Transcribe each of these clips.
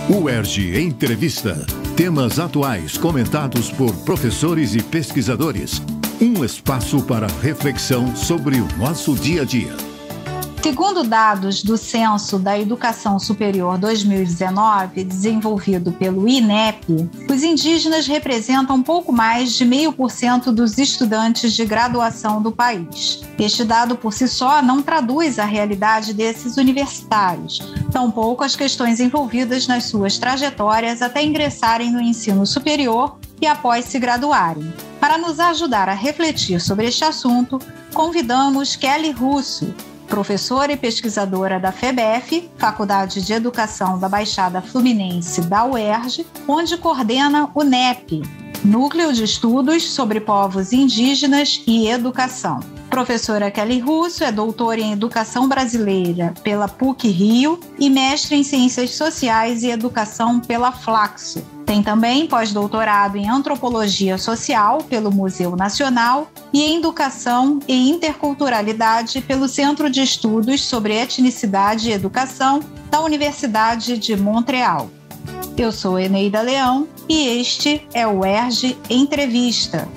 UERJ Entrevista. Temas atuais comentados por professores e pesquisadores. Um espaço para reflexão sobre o nosso dia a dia. Segundo dados do Censo da Educação Superior 2019, desenvolvido pelo INEP, os indígenas representam pouco mais de 0,5% dos estudantes de graduação do país. Este dado por si só não traduz a realidade desses universitários, tampouco as questões envolvidas nas suas trajetórias até ingressarem no ensino superior e após se graduarem. Para nos ajudar a refletir sobre este assunto, convidamos Kelly Russo, professora e pesquisadora da FEBEF, Faculdade de Educação da Baixada Fluminense da UERJ, onde coordena o NEP, Núcleo de Estudos sobre Povos Indígenas e Educação. Professora Kelly Russo é doutora em Educação Brasileira pela PUC-Rio e mestre em Ciências Sociais e Educação pela Flaxo. Tem também pós-doutorado em Antropologia Social pelo Museu Nacional e em Educação e Interculturalidade pelo Centro de Estudos sobre Etnicidade e Educação da Universidade de Montreal. Eu sou Eneida Leão e este é o UERJ Entrevista.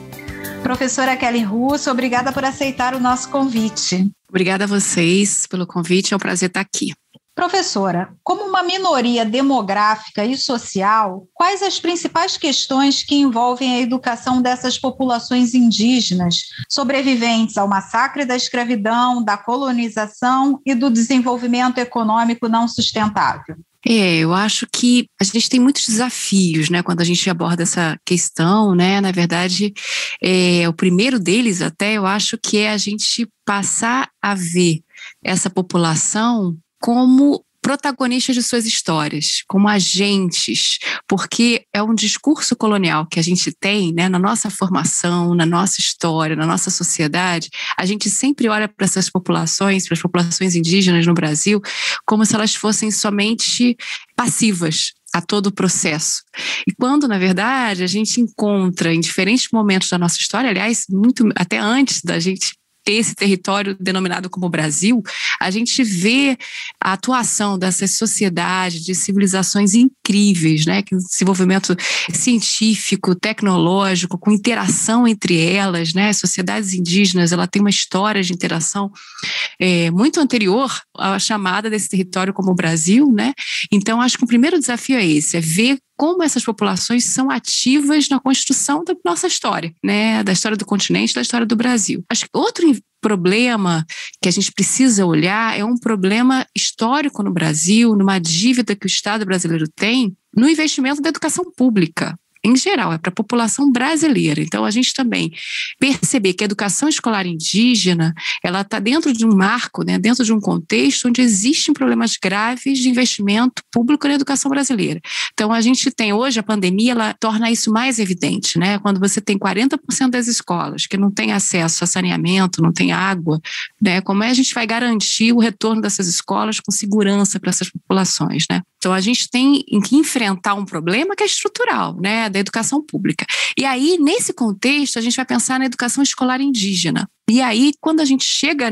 Professora Kelly Russo, obrigada por aceitar o nosso convite. Obrigada a vocês pelo convite, é um prazer estar aqui. Professora, como uma minoria demográfica e social, quais as principais questões que envolvem a educação dessas populações indígenas, sobreviventes ao massacre da escravidão, da colonização e do desenvolvimento econômico não sustentável? Eu acho que a gente tem muitos desafios, né, quando a gente aborda essa questão, né, na verdade, o primeiro deles até, eu acho que é a gente passar a ver essa população como protagonistas de suas histórias, como agentes, porque é um discurso colonial que a gente tem, né, na nossa formação, na nossa história, na nossa sociedade. A gente sempre olha para essas populações, para as populações indígenas no Brasil, como se elas fossem somente passivas a todo o processo. E quando, na verdade, a gente encontra em diferentes momentos da nossa história, aliás, muito até antes da gente ter esse território denominado como Brasil, a gente vê a atuação dessas sociedades, de civilizações incríveis, né, que desenvolvimento científico, tecnológico, com interação entre elas, né, as sociedades indígenas, ela tem uma história de interação muito anterior à chamada desse território como Brasil, né, então acho que o primeiro desafio é esse, é ver como essas populações são ativas na construção da nossa história, né, da história do continente, da história do Brasil. Acho que outro problema que a gente precisa olhar é um problema histórico no Brasil, numa dívida que o Estado brasileiro tem no investimento da educação pública. Em geral, é para a população brasileira. Então, a gente também perceber que a educação escolar indígena, ela está dentro de um marco, né, dentro de um contexto onde existem problemas graves de investimento público na educação brasileira. Então, a gente tem hoje, a pandemia, ela torna isso mais evidente, né? Quando você tem 40% das escolas que não têm acesso a saneamento, não tem água, né? Como é que a gente vai garantir o retorno dessas escolas com segurança para essas populações, né? Então, a gente tem que enfrentar um problema que é estrutural, né, da educação pública. E aí, nesse contexto, a gente vai pensar na educação escolar indígena. E aí, quando a gente chega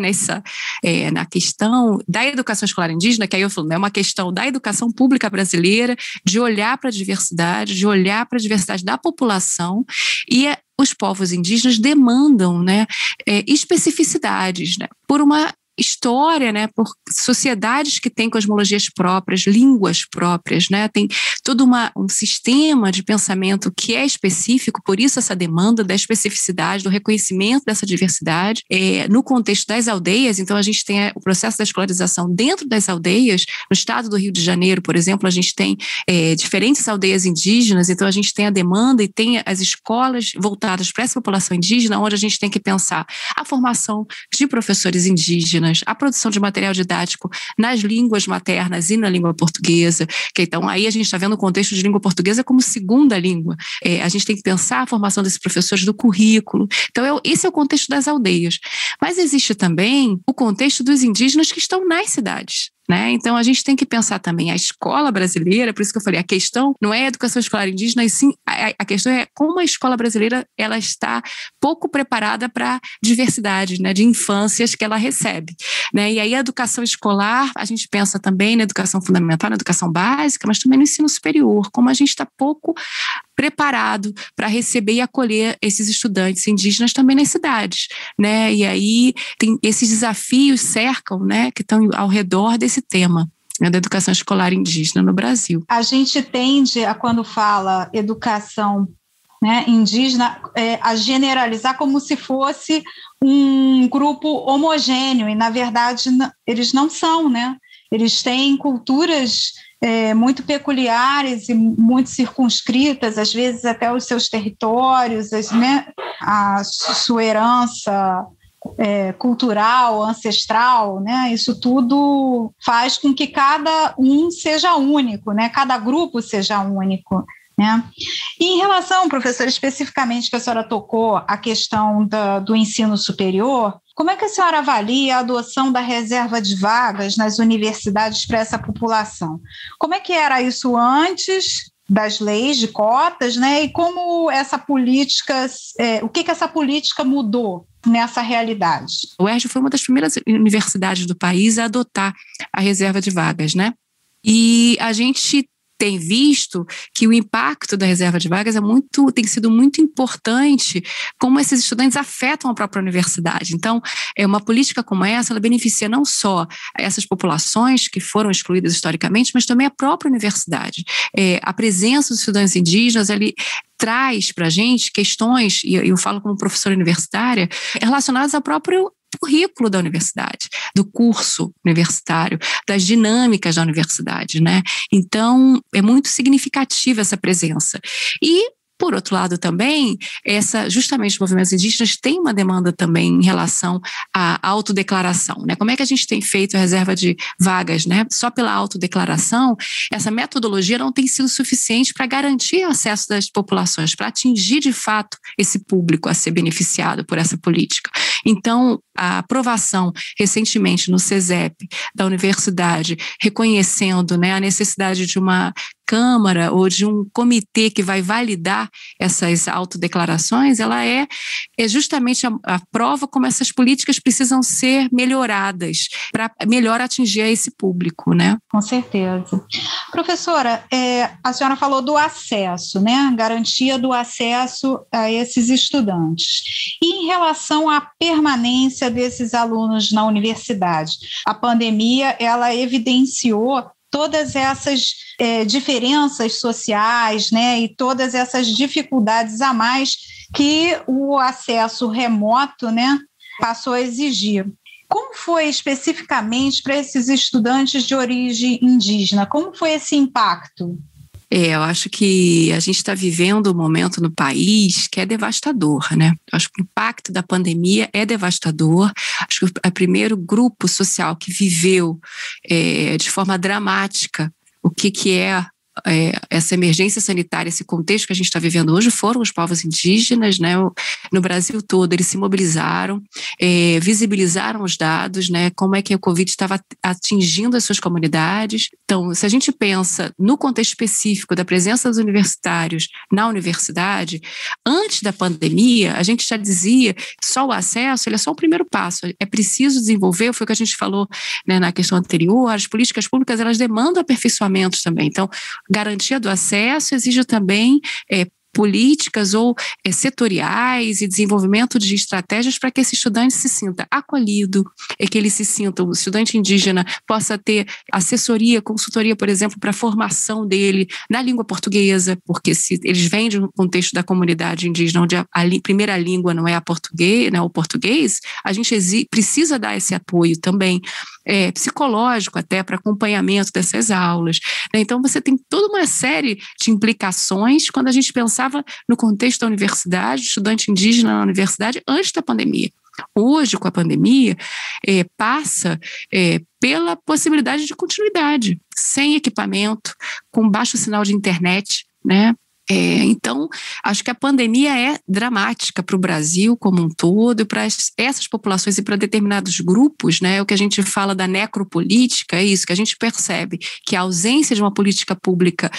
na questão da educação escolar indígena, que aí eu falo, é uma questão da educação pública brasileira, de olhar para a diversidade, de olhar para a diversidade da população, e os povos indígenas demandam, né, especificidades, né, por uma história, né, por sociedades que têm cosmologias próprias, línguas próprias, né, tem todo um sistema de pensamento que é específico, por isso essa demanda da especificidade, do reconhecimento dessa diversidade. No contexto das aldeias, então a gente tem o processo da escolarização dentro das aldeias, no estado do Rio de Janeiro, por exemplo, a gente tem diferentes aldeias indígenas, então a gente tem a demanda e tem as escolas voltadas para essa população indígena, onde a gente tem que pensar a formação de professores indígenas, a produção de material didático nas línguas maternas e na língua portuguesa, que então aí a gente está vendo o contexto de língua portuguesa como segunda língua. A gente tem que pensar a formação desses professores do currículo. Então esse é o contexto das aldeias. Mas existe também o contexto dos indígenas que estão nas cidades. né? Então a gente tem que pensar também a escola brasileira, por isso que eu falei, a questão não é a educação escolar indígena, e sim a questão é como a escola brasileira ela está pouco preparada para diversidade, né, de infâncias que ela recebe, né? E aí a educação escolar, a gente pensa também na educação fundamental, na educação básica, mas também no ensino superior, como a gente está pouco preparado para receber e acolher esses estudantes indígenas também nas cidades, né? E aí tem esses desafios cercam, né, que estão ao redor desse tema, né, da educação escolar indígena no Brasil. A gente tende a, quando fala educação, né, indígena, a generalizar como se fosse um grupo homogêneo, e na verdade eles não são, né? Eles têm culturas muito peculiares e muito circunscritas, às vezes até os seus territórios, né? A sua herança cultural, ancestral, né? Isso tudo faz com que cada um seja único, né? Cada grupo seja único, né? E em relação, professora, especificamente que a senhora tocou a questão do ensino superior, como é que a senhora avalia a adoção da reserva de vagas nas universidades para essa população? Como é que era isso antes das leis de cotas, né? E como essa política, o que essa política mudou nessa realidade? O UERJ foi uma das primeiras universidades do país a adotar a reserva de vagas, né? E a gente tem visto que o impacto da reserva de vagas tem sido muito importante, como esses estudantes afetam a própria universidade. Então, uma política como essa, ela beneficia não só essas populações que foram excluídas historicamente, mas também a própria universidade. A presença dos estudantes indígenas, ele traz para a gente questões, e eu falo como professora universitária, relacionadas ao próprio currículo da universidade, do curso universitário, das dinâmicas da universidade, né? Então, é muito significativa essa presença. E, por outro lado também, justamente os movimentos indígenas têm uma demanda também em relação à autodeclaração, né? Como é que a gente tem feito a reserva de vagas, né? Só pela autodeclaração, essa metodologia não tem sido suficiente para garantir o acesso das populações, para atingir de fato esse público a ser beneficiado por essa política. Então, a aprovação recentemente no CESEP da universidade, reconhecendo, né, a necessidade de uma Câmara ou de um comitê que vai validar essas autodeclarações, ela é justamente a prova como essas políticas precisam ser melhoradas para melhor atingir esse público, né? Com certeza. Professora, a senhora falou do acesso, né? Garantia do acesso a esses estudantes. E em relação à permanência desses alunos na universidade, a pandemia, ela evidenciou todas essas diferenças sociais, né, e todas essas dificuldades a mais que o acesso remoto, né, passou a exigir. Como foi especificamente para esses estudantes de origem indígena? Como foi esse impacto? Eu acho que a gente está vivendo um momento no país que é devastador, né? Eu acho que o impacto da pandemia é devastador. Acho que o primeiro grupo social que viveu de forma dramática o que é essa emergência sanitária, esse contexto que a gente está vivendo hoje, foram os povos indígenas, né? No Brasil todo, eles se mobilizaram, visibilizaram os dados, né? Como é que o Covid estava atingindo as suas comunidades. Então, se a gente pensa no contexto específico da presença dos universitários na universidade, antes da pandemia, a gente já dizia que só o acesso ele é só o primeiro passo. É preciso desenvolver, foi o que a gente falou, né, na questão anterior, as políticas públicas elas demandam aperfeiçoamentos também. Então, garantia do acesso exige também políticas ou setoriais e desenvolvimento de estratégias para que esse estudante se sinta acolhido, que ele se sinta, o estudante indígena possa ter assessoria, consultoria, por exemplo, para a formação dele na língua portuguesa, porque se eles vêm de um contexto da comunidade indígena onde a primeira língua não é o português, a gente precisa dar esse apoio também, psicológico até, para acompanhamento dessas aulas. Então você tem toda uma série de implicações quando a gente pensava no contexto da universidade, estudante indígena na universidade antes da pandemia. Hoje, com a pandemia, passa pela possibilidade de continuidade, sem equipamento, com baixo sinal de internet, né? Então, acho que a pandemia é dramática para o Brasil como um todo e para essas populações e para determinados grupos, né? O que a gente fala da necropolítica é isso, que a gente percebe que a ausência de uma política pública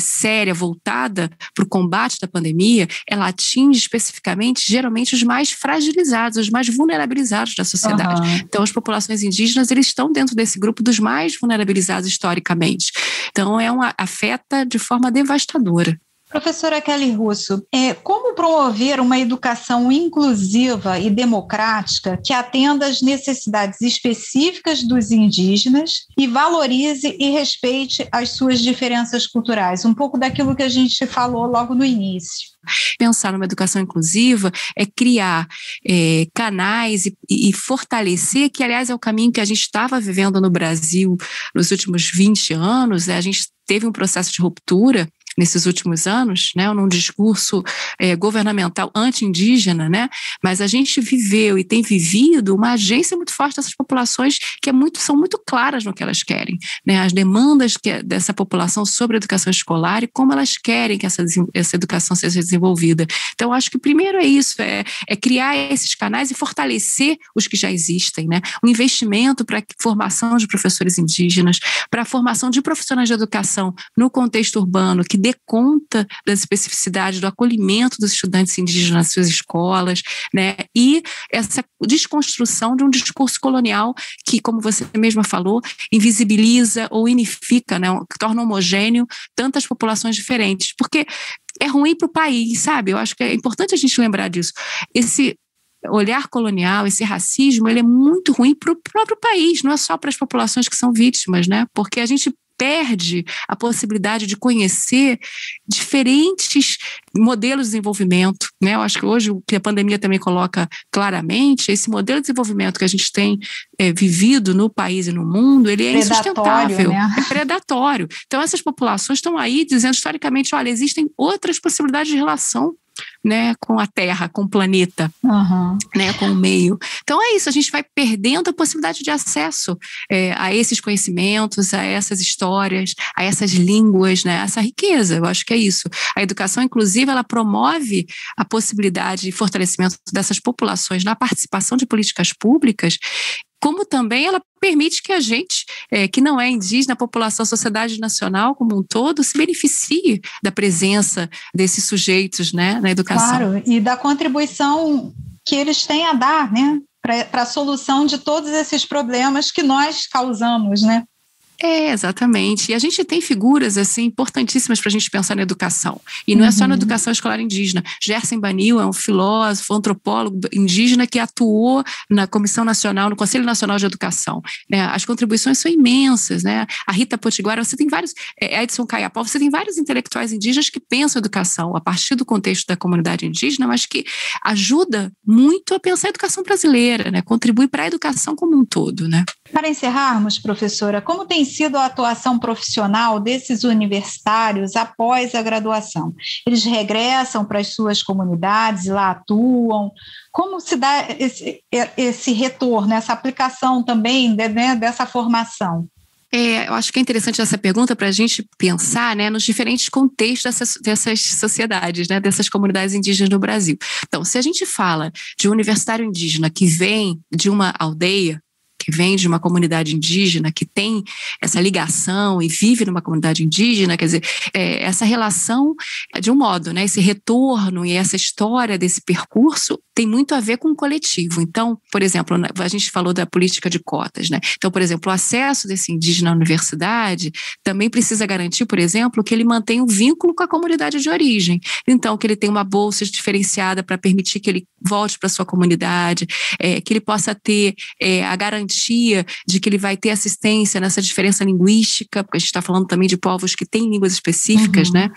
séria, voltada para o combate da pandemia, ela atinge especificamente, geralmente, os mais fragilizados, os mais vulnerabilizados da sociedade. Uhum. Então, as populações indígenas, eles estão dentro desse grupo dos mais vulnerabilizados historicamente. Então, afeta de forma devastadora. Professora Kelly Russo, como promover uma educação inclusiva e democrática que atenda às necessidades específicas dos indígenas e valorize e respeite as suas diferenças culturais? Um pouco daquilo que a gente falou logo no início. Pensar numa educação inclusiva é criar canais e fortalecer, que aliás é o caminho que a gente estava vivendo no Brasil nos últimos 20 anos, a gente teve um processo de ruptura nesses últimos anos, né, num discurso governamental anti-indígena, né, mas a gente viveu e tem vivido uma agência muito forte dessas populações que são muito claras no que elas querem, né, as demandas dessa população sobre a educação escolar e como elas querem que essa educação seja desenvolvida. Então, acho que primeiro é isso, é criar esses canais e fortalecer os que já existem, né, um investimento para a formação de professores indígenas, para a formação de profissionais de educação no contexto urbano, que dê conta das especificidades do acolhimento dos estudantes indígenas nas suas escolas, né? E essa desconstrução de um discurso colonial que, como você mesma falou, invisibiliza ou unifica, né? Que torna homogêneo tantas populações diferentes, porque é ruim para o país, sabe? Eu acho que é importante a gente lembrar disso. Esse olhar colonial, esse racismo, ele é muito ruim para o próprio país, não é só para as populações que são vítimas, né? Porque a gente perde a possibilidade de conhecer diferentes modelos de desenvolvimento, né? Eu acho que hoje o que a pandemia também coloca claramente, esse modelo de desenvolvimento que a gente tem vivido no país e no mundo, ele é insustentável, né? É predatório. Então essas populações estão aí dizendo historicamente, olha, existem outras possibilidades de relação, né, com a Terra, com o planeta, né, com o meio. Então é isso, a gente vai perdendo a possibilidade de acesso a esses conhecimentos, a essas histórias, a essas línguas, né, essa riqueza. Eu acho que é isso. A educação inclusiva, ela promove a possibilidade de fortalecimento dessas populações na participação de políticas públicas, como também ela permite que a gente, que não é indígena, a população, a sociedade nacional como um todo, se beneficie da presença desses sujeitos, né, na educação. Claro, e da contribuição que eles têm a dar, né, para a solução de todos esses problemas que nós causamos, né? Exatamente. E a gente tem figuras assim importantíssimas para a gente pensar na educação. E não é só na educação escolar indígena. Gerson Banil é um filósofo, antropólogo indígena que atuou na Comissão Nacional, no Conselho Nacional de Educação. As contribuições são imensas, né? A Rita Potiguara, você tem vários, Edson Caiapó, você tem vários intelectuais indígenas que pensam a educação a partir do contexto da comunidade indígena, mas que ajuda muito a pensar a educação brasileira, né? Contribui para a educação como um todo, né? Para encerrarmos, professora, como tem sido a atuação profissional desses universitários após a graduação? Eles regressam para as suas comunidades, lá atuam? Como se dá esse retorno, essa aplicação também, né, dessa formação? Eu acho que é interessante essa pergunta para a gente pensar, né, nos diferentes contextos dessas sociedades, né, dessas comunidades indígenas no Brasil. Então, se a gente fala de um universitário indígena que vem de uma aldeia, que vem de uma comunidade indígena, que tem essa ligação e vive numa comunidade indígena, quer dizer, essa relação de um modo, né, esse retorno e essa história desse percurso tem muito a ver com o coletivo. Então, por exemplo, a gente falou da política de cotas, né? Então, por exemplo, o acesso desse indígena à universidade também precisa garantir, por exemplo, que ele mantenha um vínculo com a comunidade de origem. Então, que ele tenha uma bolsa diferenciada para permitir que ele volte para a sua comunidade, que ele possa ter a garantia de que ele vai ter assistência nessa diferença linguística, porque a gente está falando também de povos que têm línguas específicas, né?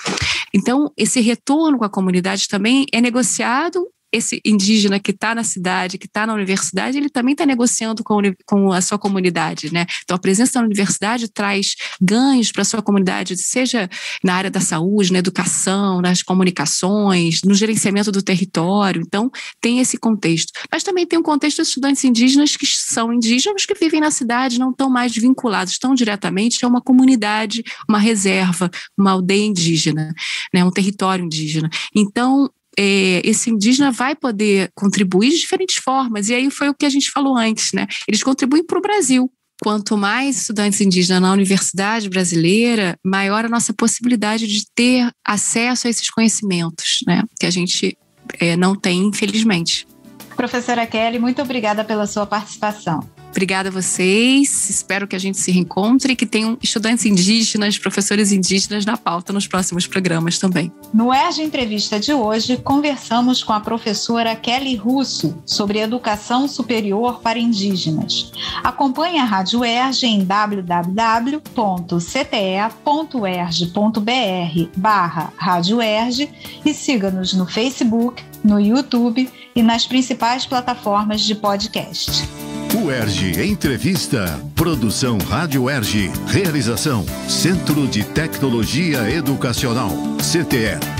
Então, esse retorno com a comunidade também é negociado esse indígena que está na cidade, que está na universidade, ele também está negociando com a sua comunidade, né? Então, a presença na universidade traz ganhos para a sua comunidade, seja na área da saúde, na educação, nas comunicações, no gerenciamento do território. Então, tem esse contexto. Mas também tem um contexto de estudantes indígenas que são indígenas, que vivem na cidade, não estão mais vinculados tão diretamente a uma comunidade, uma reserva, uma aldeia indígena, né? Um território indígena. Então, esse indígena vai poder contribuir de diferentes formas, e aí foi o que a gente falou antes, né? Eles contribuem para o Brasil. Quanto mais estudantes indígenas na universidade brasileira, maior a nossa possibilidade de ter acesso a esses conhecimentos, né? Que a gente não tem, infelizmente. Professora Kelly, muito obrigada pela sua participação. Obrigada a vocês, espero que a gente se reencontre e que tenham estudantes indígenas, professores indígenas na pauta nos próximos programas também. No UERJ Entrevista de hoje, conversamos com a professora Kelly Russo sobre educação superior para indígenas. Acompanhe a Rádio UERJ em www.cte.uerj.br/Rádio UERJ e siga-nos no Facebook, no YouTube e nas principais plataformas de podcast. UERJ Entrevista. Produção Rádio UERJ. Realização Centro de Tecnologia Educacional, CTE.